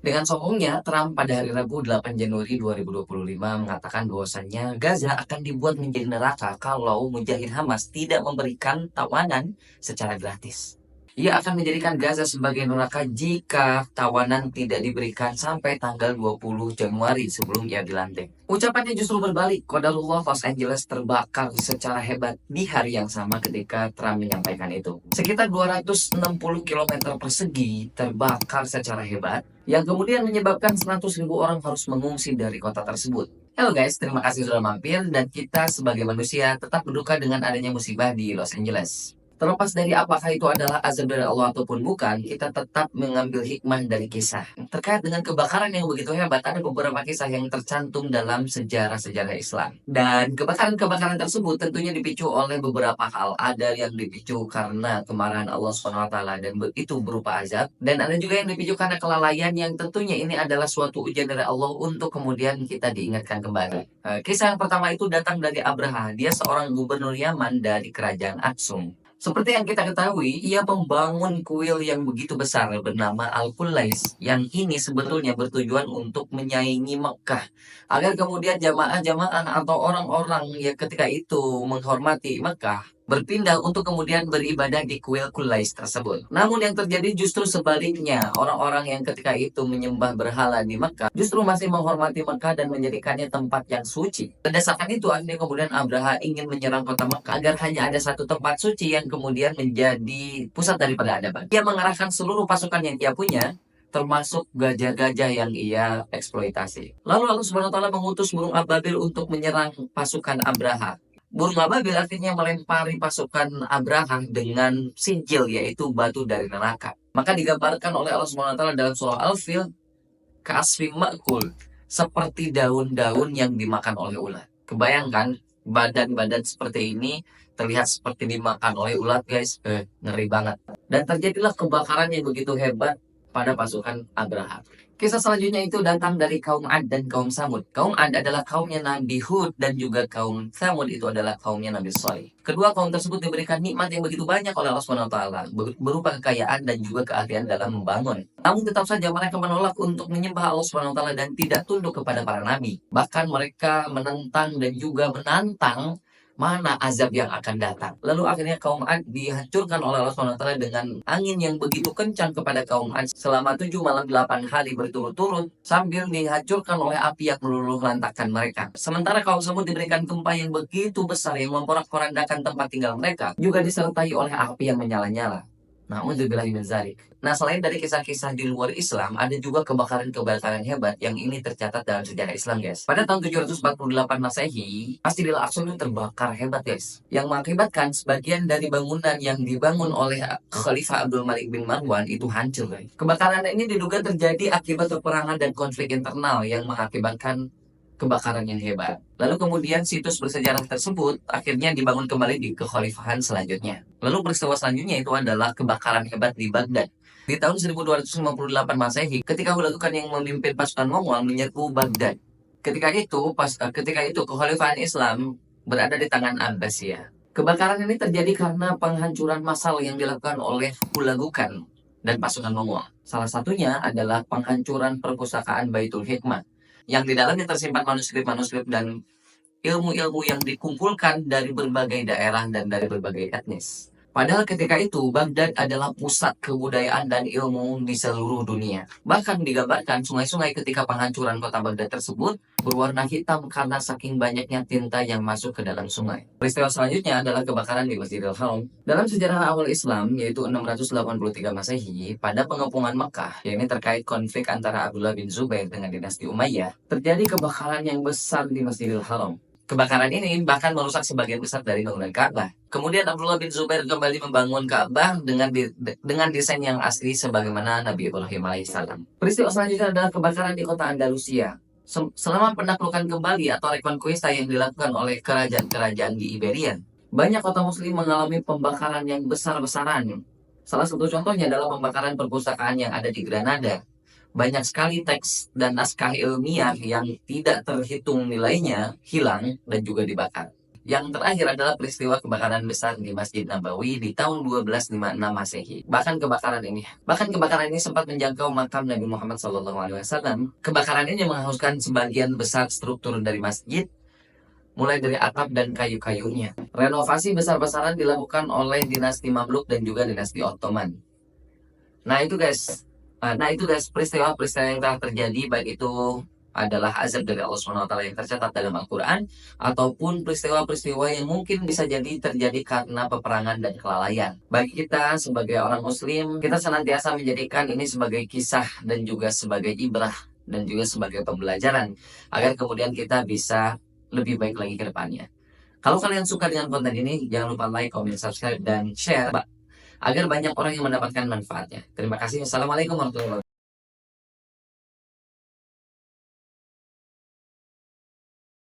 Dengan sombongnya, Trump pada hari Rabu 8 Januari 2025 mengatakan bahwasannya Gaza akan dibuat menjadi neraka kalau mujahid Hamas tidak memberikan tawanan secara gratis. Ia akan menjadikan Gaza sebagai neraka jika tawanan tidak diberikan sampai tanggal 20 Januari sebelum ia dilantik. Ucapannya justru berbalik. Qadarullah, Los Angeles terbakar secara hebat di hari yang sama ketika Trump menyampaikan itu. Sekitar 260 km persegi terbakar secara hebat, yang kemudian menyebabkan 100.000 orang harus mengungsi dari kota tersebut. Halo guys, terima kasih sudah mampir, dan kita sebagai manusia tetap berduka dengan adanya musibah di Los Angeles. Terlepas dari apakah itu adalah azab dari Allah ataupun bukan, kita tetap mengambil hikmah dari kisah. Terkait dengan kebakaran yang begitu hebat, ada beberapa kisah yang tercantum dalam sejarah-sejarah Islam. Dan kebakaran-kebakaran tersebut tentunya dipicu oleh beberapa hal. Ada yang dipicu karena kemarahan Allah SWT dan itu berupa azab. Dan ada juga yang dipicu karena kelalaian, yang tentunya ini adalah suatu ujian dari Allah untuk kemudian kita diingatkan kembali. Kisah yang pertama itu datang dari Abraha. Dia seorang gubernur Yaman dari kerajaan Aksum. Seperti yang kita ketahui, ia membangun kuil yang begitu besar bernama Al-Qulais, yang ini sebetulnya bertujuan untuk menyaingi Mekah, agar kemudian jamaah-jamaah atau orang-orang yang ketika itu menghormati Mekah berpindah untuk kemudian beribadah di kuil Qulais tersebut. Namun yang terjadi justru sebaliknya, orang-orang yang ketika itu menyembah berhala di Mekah justru masih menghormati Mekah dan menjadikannya tempat yang suci. Berdasarkan itu, akhirnya kemudian Abraha ingin menyerang kota Mekah agar hanya ada satu tempat suci yang kemudian menjadi pusat daripada peradaban. Ia mengerahkan seluruh pasukan yang ia punya, termasuk gajah-gajah yang ia eksploitasi. Lalu Allah Subhanahu wa taala mengutus burung ababil untuk menyerang pasukan Abraha. Burung ababil artinya melempari pasukan Abraha dengan sijil, yaitu batu dari neraka. Maka digambarkan oleh Allah Subhanahu wa taala dalam surah Al-Fil, ka'asfin ma'kul, seperti daun-daun yang dimakan oleh ulat. Kebayangkan badan-badan seperti ini terlihat seperti dimakan oleh ulat, guys. Ngeri banget. Dan terjadilah kebakaran yang begitu hebat pada pasukan Abraha. Kisah selanjutnya itu datang dari kaum Ad dan kaum Samud. Kaum Ad adalah kaumnya Nabi Hud, dan juga kaum Samud itu adalah kaumnya Nabi Shalih. Kedua kaum tersebut diberikan nikmat yang begitu banyak oleh Allah Subhanahu wa taala, berupa kekayaan dan juga keahlian dalam membangun. Namun tetap saja mereka menolak untuk menyembah Allah Subhanahu wa taala dan tidak tunduk kepada para nabi. Bahkan mereka menentang dan juga menantang mana azab yang akan datang. Lalu akhirnya kaum Ad dihancurkan oleh Allah SWT dengan angin yang begitu kencang kepada kaum Ad selama 7 malam 8 hari berturut-turut, sambil dihancurkan oleh api yang meluluh lantakkan mereka. Sementara kaum Samud diberikan gempa yang begitu besar yang memporak-porandakan tempat tinggal mereka, juga disertai oleh api yang menyala-nyala. Na'udzubillahi min dzalik. Nah, selain dari kisah-kisah di luar Islam, ada juga kebakaran-kebakaran hebat yang ini tercatat dalam sejarah Islam, guys. Pada tahun 748 Masehi, Masjidil Aqsa itu terbakar hebat, guys. Yang mengakibatkan sebagian dari bangunan yang dibangun oleh Khalifah Abdul Malik bin Marwan itu hancur, guys. Kebakaran ini diduga terjadi akibat peperangan dan konflik internal yang mengakibatkan kebakaran yang hebat. Lalu kemudian situs bersejarah tersebut akhirnya dibangun kembali di kekhalifahan selanjutnya. Lalu peristiwa selanjutnya itu adalah kebakaran hebat di Baghdad. Di tahun 1258 Masehi, ketika Hulagukan yang memimpin pasukan Mongol menyerbu Baghdad. Ketika itu kekhalifahan Islam berada di tangan Abbasiyah. Kebakaran ini terjadi karena penghancuran massal yang dilakukan oleh Hulagukan dan pasukan Mongol. Salah satunya adalah penghancuran perpustakaan Baitul Hikmah, yang di dalamnya tersimpan manuskrip-manuskrip dan ilmu-ilmu yang dikumpulkan dari berbagai daerah dan dari berbagai etnis. Padahal ketika itu, Baghdad adalah pusat kebudayaan dan ilmu di seluruh dunia. Bahkan digambarkan sungai-sungai ketika penghancuran kota Baghdad tersebut berwarna hitam karena saking banyaknya tinta yang masuk ke dalam sungai. Peristiwa selanjutnya adalah kebakaran di Masjidil Haram. Dalam sejarah awal Islam, yaitu 683 Masehi, pada pengepungan Mekah, yakni terkait konflik antara Abdullah bin Zubair dengan dinasti Umayyah, terjadi kebakaran yang besar di Masjidil Haram. Kebakaran ini bahkan merusak sebagian besar dari bangunan Ka'bah. Kemudian Abdullah bin Zubair kembali membangun Ka'bah dengan desain yang asli sebagaimana Nabi Ibrahim alaihissalam. Peristiwa selanjutnya adalah kebakaran di kota Andalusia. Selama penaklukan kembali atau reconquista yang dilakukan oleh kerajaan-kerajaan di Iberia, banyak kota muslim mengalami pembakaran yang besar-besaran. Salah satu contohnya adalah pembakaran perpustakaan yang ada di Granada. Banyak sekali teks dan naskah ilmiah yang tidak terhitung nilainya hilang dan juga dibakar. Yang terakhir adalah peristiwa kebakaran besar di Masjid Nabawi di tahun 1256 Masehi. Bahkan kebakaran ini sempat menjangkau makam Nabi Muhammad SAW. Kebakaran ini menghanguskan sebagian besar struktur dari masjid, mulai dari atap dan kayu-kayunya. Renovasi besar-besaran dilakukan oleh dinasti Mamluk dan juga dinasti Ottoman. Nah itu guys, peristiwa-peristiwa yang telah terjadi, baik itu adalah azab dari Allah SWT yang tercatat dalam Al-Quran, ataupun peristiwa-peristiwa yang mungkin bisa jadi terjadi karena peperangan dan kelalaian. Bagi kita sebagai orang Muslim, kita senantiasa menjadikan ini sebagai kisah dan juga sebagai ibrah dan juga sebagai pembelajaran, agar kemudian kita bisa lebih baik lagi ke depannya. Kalau kalian suka dengan konten ini, jangan lupa like, comment, subscribe, dan share agar banyak orang yang mendapatkan manfaatnya. Terima kasih. Assalamualaikum warahmatullahi wabarakatuh.